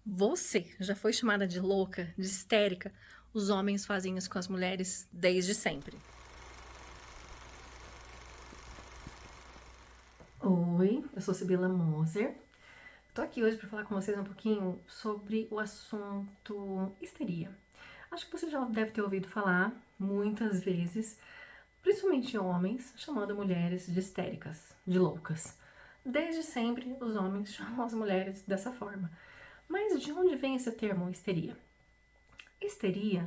Você já foi chamada de louca, de histérica? Os homens fazem isso com as mulheres desde sempre. Oi, eu sou Sibila Moser. Tô aqui hoje para falar com vocês um pouquinho sobre o assunto histeria. Acho que você já deve ter ouvido falar muitas vezes, principalmente homens, chamando mulheres de histéricas, de loucas. Desde sempre os homens chamam as mulheres dessa forma. Mas de onde vem esse termo histeria? Histeria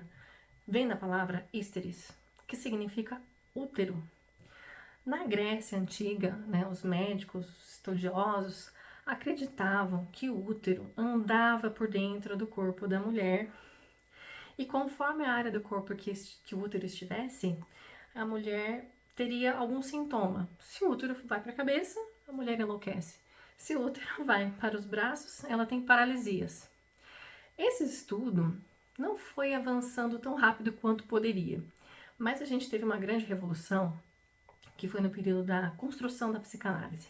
vem da palavra hysteris, que significa útero. Na Grécia Antiga, né, os médicos, os estudiosos, acreditavam que o útero andava por dentro do corpo da mulher e conforme a área do corpo que o útero estivesse, a mulher teria algum sintoma. Se o útero vai para a cabeça, a mulher enlouquece. Se o útero vai para os braços, ela tem paralisias. Esse estudo não foi avançando tão rápido quanto poderia, mas a gente teve uma grande revolução que foi no período da construção da psicanálise,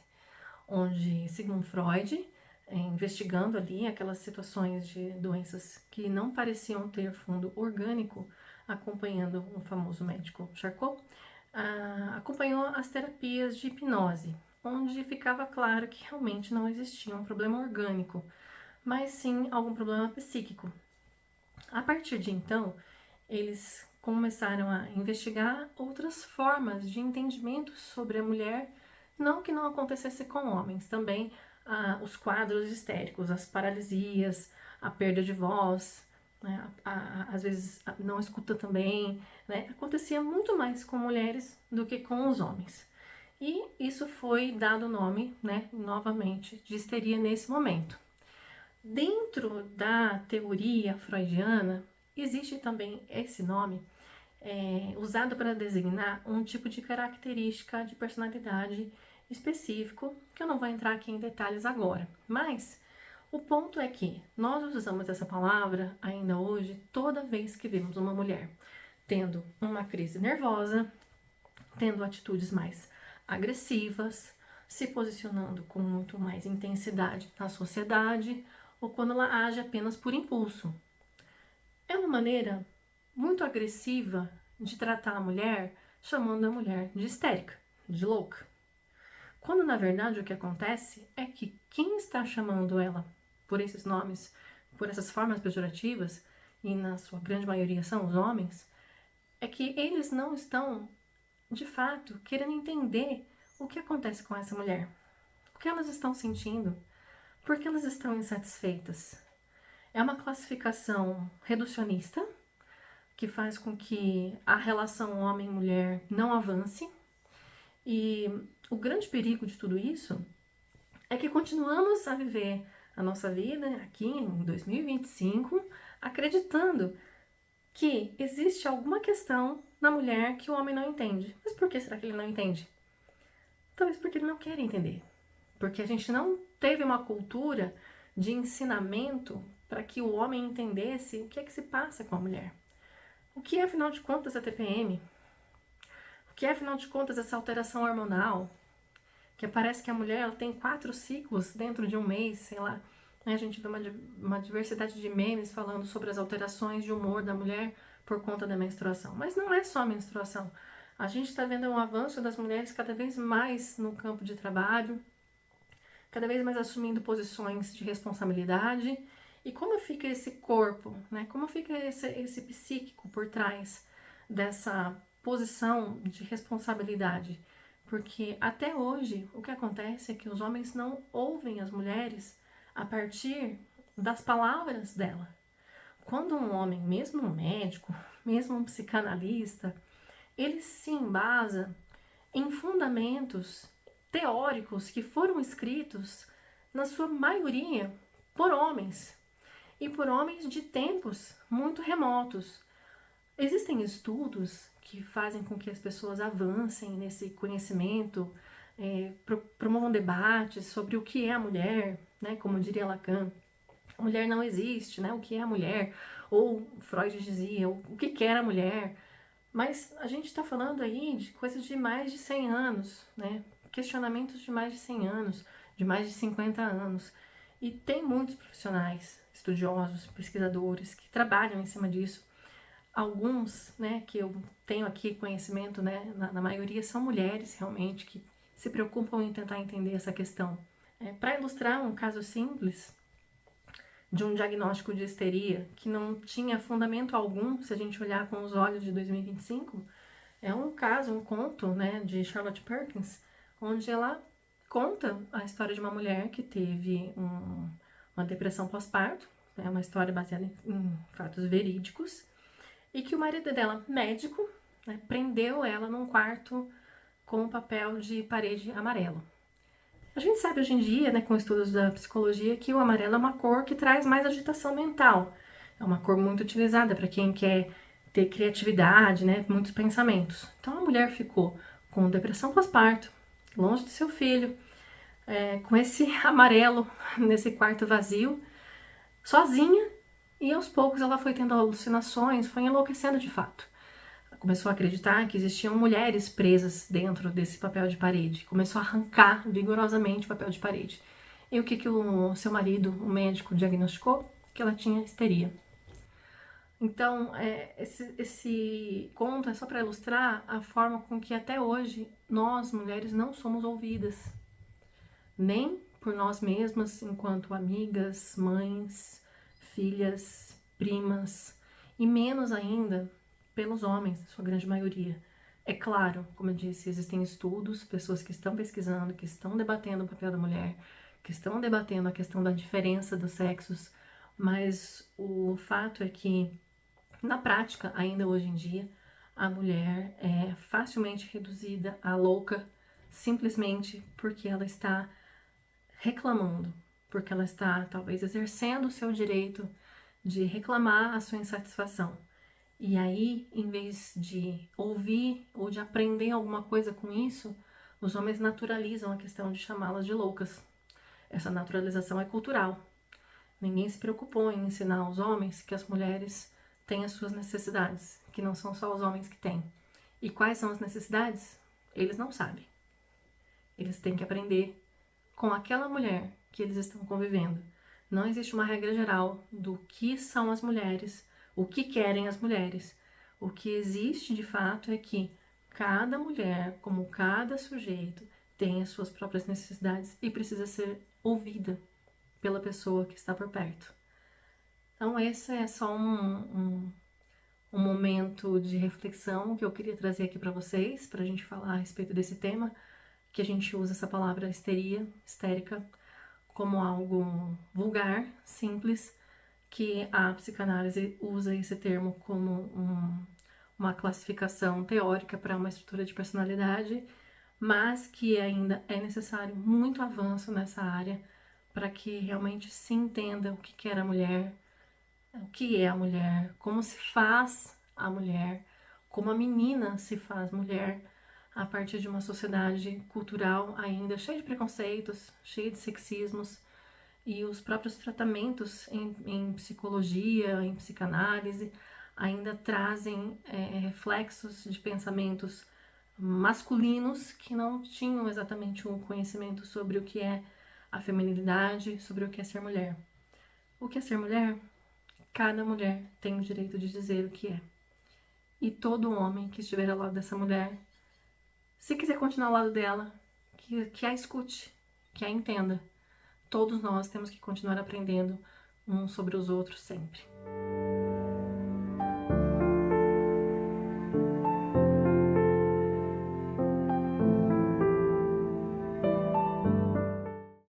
onde Sigmund Freud, investigando ali aquelas situações de doenças que não pareciam ter fundo orgânico, acompanhando o famoso médico Charcot, acompanhou as terapias de hipnose, onde ficava claro que realmente não existia um problema orgânico, mas sim algum problema psíquico. A partir de então, eles começaram a investigar outras formas de entendimento sobre a mulher, não que não acontecesse com homens, também os quadros histéricos, as paralisias, a perda de voz, né, às vezes não escuta também, né, acontecia muito mais com mulheres do que com os homens. E isso foi dado o nome, né, novamente, de histeria nesse momento. Dentro da teoria freudiana, existe também esse nome usado para designar um tipo de característica de personalidade específico, que eu não vou entrar aqui em detalhes agora. Mas o ponto é que nós usamos essa palavra ainda hoje toda vez que vemos uma mulher tendo uma crise nervosa, tendo atitudes mais agressivas, se posicionando com muito mais intensidade na sociedade, ou quando ela age apenas por impulso. É uma maneira muito agressiva de tratar a mulher, chamando a mulher de histérica, de louca. Quando na verdade o que acontece é que quem está chamando ela por esses nomes, por essas formas pejorativas, e na sua grande maioria são os homens, é que eles não estão de fato querendo entender o que acontece com essa mulher, o que elas estão sentindo, por que elas estão insatisfeitas. É uma classificação reducionista que faz com que a relação homem-mulher não avance. E o grande perigo de tudo isso é que continuamos a viver a nossa vida aqui em 2025 acreditando que existe alguma questão na mulher que o homem não entende. Mas por que será que ele não entende? Talvez porque ele não quer entender. Porque a gente não teve uma cultura de ensinamento para que o homem entendesse o que é que se passa com a mulher. O que é, afinal de contas, a TPM? O que é, afinal de contas, essa alteração hormonal? Que parece que a mulher ela tem 4 ciclos dentro de um mês, sei lá. A gente vê uma diversidade de memes falando sobre as alterações de humor da mulher por conta da menstruação. Mas não é só a menstruação. A gente está vendo um avanço das mulheres cada vez mais no campo de trabalho, cada vez mais assumindo posições de responsabilidade. E como fica esse corpo, né? Como fica esse psíquico por trás dessa posição de responsabilidade? Porque até hoje o que acontece é que os homens não ouvem as mulheres a partir das palavras dela. Quando um homem, mesmo um médico, mesmo um psicanalista, ele se embasa em fundamentos teóricos que foram escritos, na sua maioria, por homens e por homens de tempos muito remotos. Existem estudos que fazem com que as pessoas avancem nesse conhecimento, promovam debates sobre o que é a mulher, né? Como diria Lacan, a mulher não existe, né? O que é a mulher? Ou Freud dizia, o que era a mulher? Mas a gente está falando aí de coisas de mais de 100 anos, né? Questionamentos de mais de 100 anos, de mais de 50 anos. E tem muitos profissionais, estudiosos, pesquisadores que trabalham em cima disso. Alguns, né, que eu tenho aqui conhecimento, né, na maioria são mulheres realmente que se preocupam em tentar entender essa questão. Para ilustrar um caso simples de um diagnóstico de histeria que não tinha fundamento algum, se a gente olhar com os olhos de 2025, é um caso, um conto, né, de Charlotte Perkins, onde ela conta a história de uma mulher que teve uma depressão pós-parto, é uma história baseada em fatos verídicos, e que o marido dela, médico, né, prendeu ela num quarto com um papel de parede amarelo. A gente sabe hoje em dia, né, com estudos da psicologia, que o amarelo é uma cor que traz mais agitação mental. É uma cor muito utilizada para quem quer ter criatividade, né, muitos pensamentos. Então a mulher ficou com depressão pós-parto, longe de seu filho, com esse amarelo nesse quarto vazio, sozinha, e aos poucos ela foi tendo alucinações, foi enlouquecendo de fato. Começou a acreditar que existiam mulheres presas dentro desse papel de parede. Começou a arrancar vigorosamente o papel de parede. E o que o seu marido, o médico, diagnosticou? Que ela tinha histeria. Então, esse conto é só para ilustrar a forma com que até hoje nós, mulheres, não somos ouvidas. Nem por nós mesmas, enquanto amigas, mães, filhas, primas, e menos ainda pelos homens, na sua grande maioria. É claro, como eu disse, existem estudos, pessoas que estão pesquisando, que estão debatendo o papel da mulher, que estão debatendo a questão da diferença dos sexos, mas o fato é que, na prática, ainda hoje em dia, a mulher é facilmente reduzida à louca simplesmente porque ela está reclamando, porque ela está talvez exercendo o seu direito de reclamar a sua insatisfação. E aí, em vez de ouvir ou de aprender alguma coisa com isso, os homens naturalizam a questão de chamá-las de loucas. Essa naturalização é cultural. Ninguém se preocupou em ensinar aos homens que as mulheres têm as suas necessidades, que não são só os homens que têm. E quais são as necessidades? Eles não sabem. Eles têm que aprender com aquela mulher que eles estão convivendo. Não existe uma regra geral do que são as mulheres, o que querem as mulheres. O que existe de fato é que cada mulher, como cada sujeito, tem as suas próprias necessidades e precisa ser ouvida pela pessoa que está por perto. Então esse é só um momento de reflexão que eu queria trazer aqui para vocês, para a gente falar a respeito desse tema, que a gente usa essa palavra histeria, histérica, como algo vulgar, simples, que a psicanálise usa esse termo como uma classificação teórica para uma estrutura de personalidade, mas que ainda é necessário muito avanço nessa área para que realmente se entenda o que quer a mulher, o que é a mulher, como se faz a mulher, como a menina se faz mulher a partir de uma sociedade cultural ainda cheia de preconceitos, cheia de sexismos, e os próprios tratamentos em psicologia, em psicanálise, ainda trazem reflexos de pensamentos masculinos que não tinham exatamente um conhecimento sobre o que é a feminilidade, sobre o que é ser mulher. O que é ser mulher? Cada mulher tem o direito de dizer o que é. E todo homem que estiver ao lado dessa mulher, se quiser continuar ao lado dela, que a escute, que a entenda. Todos nós temos que continuar aprendendo uns sobre os outros sempre.